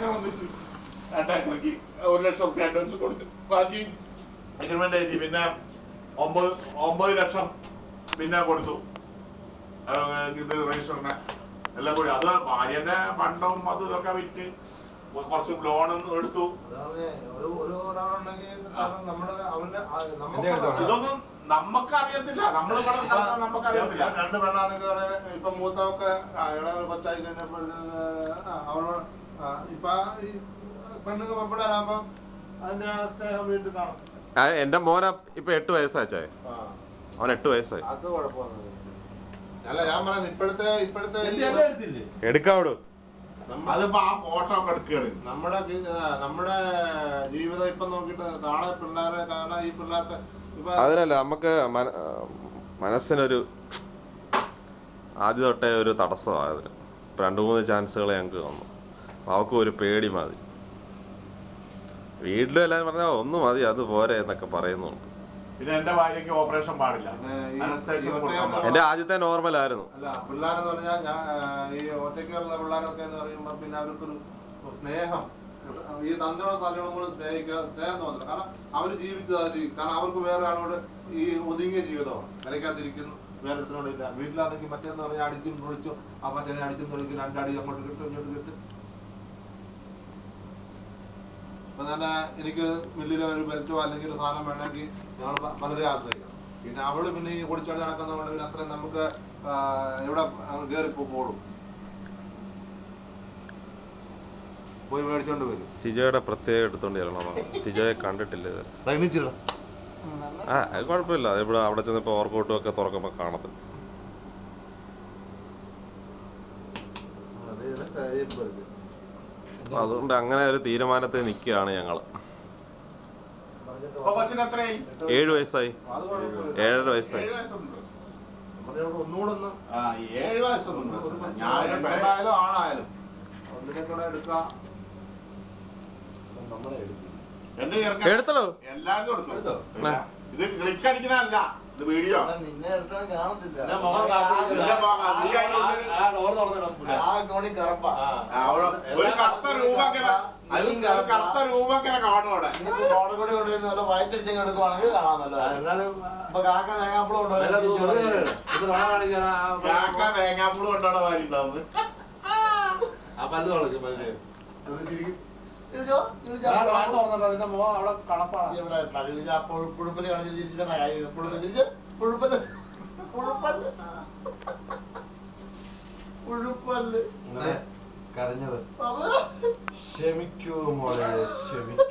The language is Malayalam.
അങ്ങനെ ഒന്നിച്ച് 2 ഏക്കർക്ക് 1 ലക്ഷം റുപ്യ അഡ്വാൻസ് കൊടുത്ത് ബാക്കി അഗ്രിമെന്റ് എഴുതി. പിന്നെ 9 ലക്ഷം പിന്നെ കൊടുത്തു ഇത് രജിസ്റ്ററിന് എല്ലാം കൂടി. അത് ഭാര്യന്റെ പണ്ടവും അതും ഇതൊക്കെ വിറ്റ് കുറച്ച് ലോണും എടുത്തു. ഇതൊന്നും നമുക്കറിയത്തില്ല, നമുക്കറിയത്തില്ല. 2 പെണ്ണാന്നൊക്കെ പറയാൻ ഇപ്പൊ മൂത്തൊക്കെ കൊച്ചായി കഴിഞ്ഞപ്പോഴത്തേന് അവളോട് ഇപ്പൊ ഈ പെണ്ണുങ്ങൾ പെമ്പിളാകുമ്പോ അതിന്റെ സ്നേഹം വീണ്ടും കാണും. എന്റെ മോന ഇപ്പൊ 8 വയസ്സാച്ചേ, അവൻ 8 വയസ്സായി. അത് കുഴപ്പമൊന്നും അല്ല. ഞാൻ പറയുന്നത് ഇപ്പോഴത്തെ എടുക്കാവിടും. അതിപ്പോ ആ ഫോട്ടോ ഒക്കെ എടുക്കുകയാണ്. നമ്മുടെ ജീവിതം ഇപ്പൊ നോക്കിട്ട് നാളെ പിള്ളേരെ കാരണം ഈ പിള്ളേർക്ക് അതിനല്ല നമുക്ക് മനസ്സിനൊരു ആദ്യം തൊട്ടേ ഒരു തടസ്സമായതിന് 2-3 ചാൻസുകൾ ഞങ്ങൾക്ക് തന്നു. അവക്കും ഒരു പേടി മതി. വീട്ടിലും എല്ലാവരും പറഞ്ഞാൽ ഒന്ന് മതി, അത് പോരെ എന്നൊക്കെ പറയുന്നുണ്ട്. പിന്നെ എന്റെ ഭാര്യക്ക് ഓപ്പറേഷൻ പാടില്ല. എന്റെ ആദ്യത്തെ നോർമൽ ആയിരുന്നു. അല്ല പിള്ളേരെന്ന് പറഞ്ഞാൽ ഈ ഒറ്റയ്ക്കുള്ള പിള്ളേരൊക്കെ എന്ന് പറയുമ്പോ പിന്നെ അവർക്കൊരു സ്നേഹം, ഈ തന്തയോടും തലയോടും സ്നേഹം തോന്നില്ല. കാരണം അവര് ജീവിച്ചത്, കാരണം അവർക്ക് വേറെ ആളോട് ഈ ഒതുങ്ങിയ ജീവിതമാണ്. നിലയ്ക്കാതിരിക്കുന്നു, വേറെ അടുത്തിനോടില്ല. വീട്ടിലാണെങ്കിൽ മറ്റേന്ന് പറഞ്ഞാൽ അടിച്ചും പൊളിച്ചു, ആ മറ്റേ അടിച്ചും പൊളിക്കും, 2 അടി അങ്ങോട്ട് കിട്ടും ഇങ്ങോട്ട് കിട്ടും. അപ്പൊ തന്നെ എനിക്ക് വലിയൊരു ഒരു ബെൽറ്റോ അല്ലെങ്കിൽ ഒരു സാധനം വേണമെങ്കിൽ ഞങ്ങൾ പലരെ ആശ്രയിക്കണം. പിന്നെ അവള് പിന്നെ ഈ കുടിച്ചോടി നടക്കുന്നതുകൊണ്ട് പിന്നെ അത്രയും നമുക്ക് എവിടെ കയറിപ്പോ പോടും, പോയി മേടിച്ചോണ്ട് വരും. ടിജോയുടെ പ്രത്യേകം എടുത്തോണ്ട് ചെല്ലണം. ടിജോയെ കണ്ടിട്ടില്ല. അത് കുഴപ്പമില്ല. അതിവിടെ അവിടെ ചെന്നപ്പോ ഓർക്കൗട്ടും ഒക്കെ തുറക്കുമ്പോ കാണത്തില്ല. അതുകൊണ്ട് അങ്ങനെ ഒരു തീരുമാനത്തിൽ നിൽക്കുകയാണ് ഞങ്ങള്. 7 വയസ്സായി. 7.5 വയസ്സായി. 7 വയസ്സൊന്നും പെണ്ണായാലും ആണായാലും എടുത്തോ. എല്ലാവരും എടുത്തോ. ഇത് ക്ലിക്കടിക്കുന്നതല്ല, ഇത് വീഡിയോ. ഒരു കറുത്ത രൂപങ്ങനെ കാണും അവിടെ. വായിച്ചടിച്ചെടുക്കുവാണെങ്കിൽ കാണാമല്ലോ. തേങ്ങാപ്പൂള് കൊണ്ടാണ് വാരിണ്ടാവുന്നത്. ആ പല്ല് തുളയ്ക്കും. അതിന്റെ മുഖം അവിടെ കണപ്പാണ്. പുഴുപ്പല് കരഞ്ഞത്. ക്ഷമിക്കൂ മോളെ, ക്ഷമിക്കൂ.